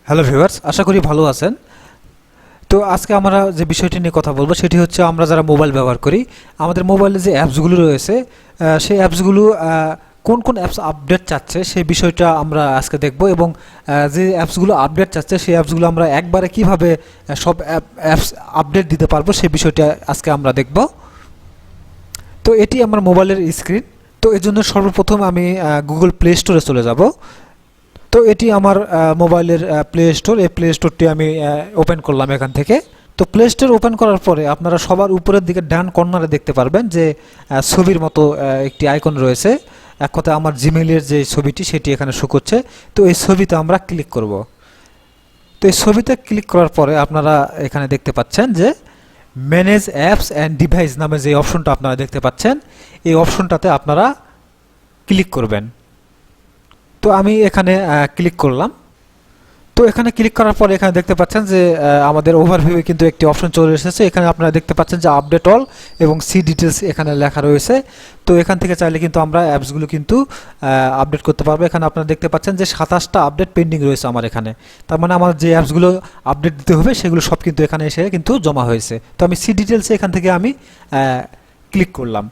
Hello viewers, আশা করি ভালো আছেন। তো আজকে আমরা যে বিষয়টি নিয়ে কথা বলবো সেটি হচ্ছে আমরা যারা মোবাইল ব্যবহার করি, আমাদের মোবাইলে যে অ্যাপসগুলো রয়েছে সেই অ্যাপসগুলো কোন কোন অ্যাপস আপডেট চাচ্ছে সেই বিষয়টা আমরা আজকে দেখব এবং যে অ্যাপসগুলো আপডেট চাচ্ছে সেই অ্যাপসগুলো আমরা একবারে কিভাবে সব অ্যাপস আপডেট দিতে পারবো সেই বিষয়টা আজকে আমরা দেখব। তো এটি আমার মোবাইলের স্ক্রিন। তো এর জন্য সর্বপ্রথম আমি গুগল প্লে স্টোরে চলে যাব। তো এটি আমার মোবাইলের প্লে স্টোর। এই প্লে স্টোরটি আমি ওপেন করলাম এখান থেকে। তো প্লে স্টোর ওপেন করার পরে আপনারা সবার উপরের দিকে ডান কর্নারে দেখতে পারবেন যে ছবির মতো একটি আইকন রয়েছে। এক কথায় আমার জিমেইলের যে ছবিটি সেটি এখানে শো করছে। তো এই ছবিতে আমরা ক্লিক করব। তো এই ছবিতে ক্লিক করার পরে আপনারা এখানে দেখতে পাচ্ছেন যে ম্যানেজ অ্যাপস অ্যান্ড ডিভাইস নামে যে অপশনটা আপনারা দেখতে পাচ্ছেন, এই অপশনটাতে আপনারা ক্লিক করবেন। তো আমি এখানে ক্লিক করলাম। তো এখানে ক্লিক করার পরে এখানে দেখতে পাচ্ছেন যে আমাদের ওভারভিউয়ে কিন্তু একটি অপশন চলে এসেছে। এখানে আপনারা দেখতে পাচ্ছেন যে আপডেট অল এবং সি ডিটেলস এখানে লেখা রয়েছে। তো এখান থেকে চাইলে কিন্তু আমরা অ্যাপসগুলো কিন্তু আপডেট করতে পারবো। এখানে আপনারা দেখতে পাচ্ছেন যে 27টা আপডেট পেন্ডিং রয়েছে আমার এখানে। তার মানে আমার যে অ্যাপসগুলো আপডেট দিতে হবে সেগুলো সব কিন্তু এখানে এসে কিন্তু জমা হয়েছে। তো আমি সি ডিটেলসে এখান থেকে আমি ক্লিক করলাম।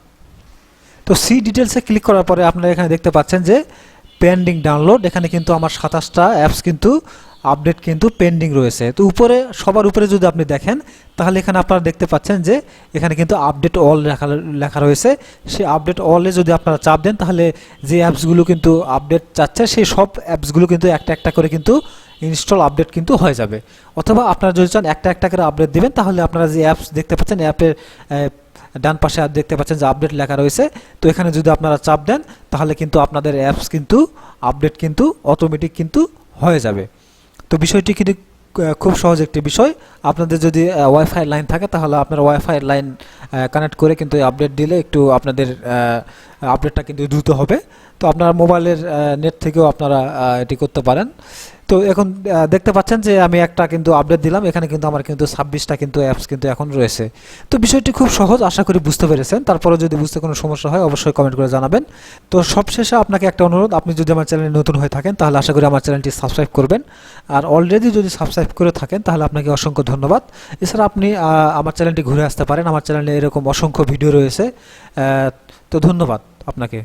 তো সি ডিটেলসে ক্লিক করার পরে আপনারা এখানে দেখতে পাচ্ছেন যে পেন্ডিং ডাউনলোড। এখানে কিন্তু আমার 27টা অ্যাপস কিন্তু আপডেট কিন্তু পেন্ডিং রয়েছে। তো উপরে সবার উপরে যদি আপনি দেখেন তাহলে এখানে আপনারা দেখতে পাচ্ছেন যে এখানে কিন্তু আপডেট অল লেখা রয়েছে। সেই আপডেট অলে যদি আপনারা চাপ দেন তাহলে যে অ্যাপসগুলো কিন্তু আপডেট চাচ্ছে সেই সব অ্যাপসগুলো কিন্তু একটা একটা করে কিন্তু ইনস্টল আপডেট কিন্তু হয়ে যাবে। অথবা আপনারা যদি চান একটা একটা করে আপডেট দিবেন তাহলে আপনারা যে অ্যাপস দেখতে পাচ্ছেন অ্যাপের ডান পাশে দেখতে পাচ্ছেন যে আপডেট লেখা রয়েছে। তো এখানে যদি আপনারা চাপ দেন তাহলে কিন্তু আপনাদের অ্যাপস কিন্তু আপডেট কিন্তু অটোমেটিক কিন্তু হয়ে যাবে। তো বিষয়টি কিন্তু খুব সহজ একটি বিষয়। আপনাদের যদি ওয়াইফাই লাইন থাকে তাহলে আপনার ওয়াইফাই লাইন কানেক্ট করে কিন্তু আপডেট দিলে একটু আপনাদের আপডেটটা কিন্তু দ্রুত হবে। তো আপনার মোবাইলের নেট থেকেও আপনারা এটি করতে পারেন। তো এখন দেখতে পাচ্ছেন যে আমি একটা কিন্তু আপডেট দিলাম, এখানে কিন্তু আমার কিন্তু 26টা কিন্তু অ্যাপস কিন্তু এখন রয়েছে। তো বিষয়টি খুব সহজ, আশা করি বুঝতে পেরেছেন। তারপরে যদি বুঝতে কোনো সমস্যা হয় অবশ্যই কমেন্ট করে জানাবেন। তো সবশেষে আপনাকে একটা অনুরোধ, আপনি যদি আমার চ্যানেলে নতুন হয়ে থাকেন তাহলে আশা করি আমার চ্যানেলটি সাবস্ক্রাইব করবেন। আর অলরেডি যদি সাবস্ক্রাইব করে থাকেন তাহলে আপনাকে অসংখ্য ধন্যবাদ। এছাড়া আপনি আমার চ্যানেলটি ঘুরে আসতে পারেন, আমার চ্যানেলে এরকম অসংখ্য ভিডিও রয়েছে। তো ধন্যবাদ আপনাকে।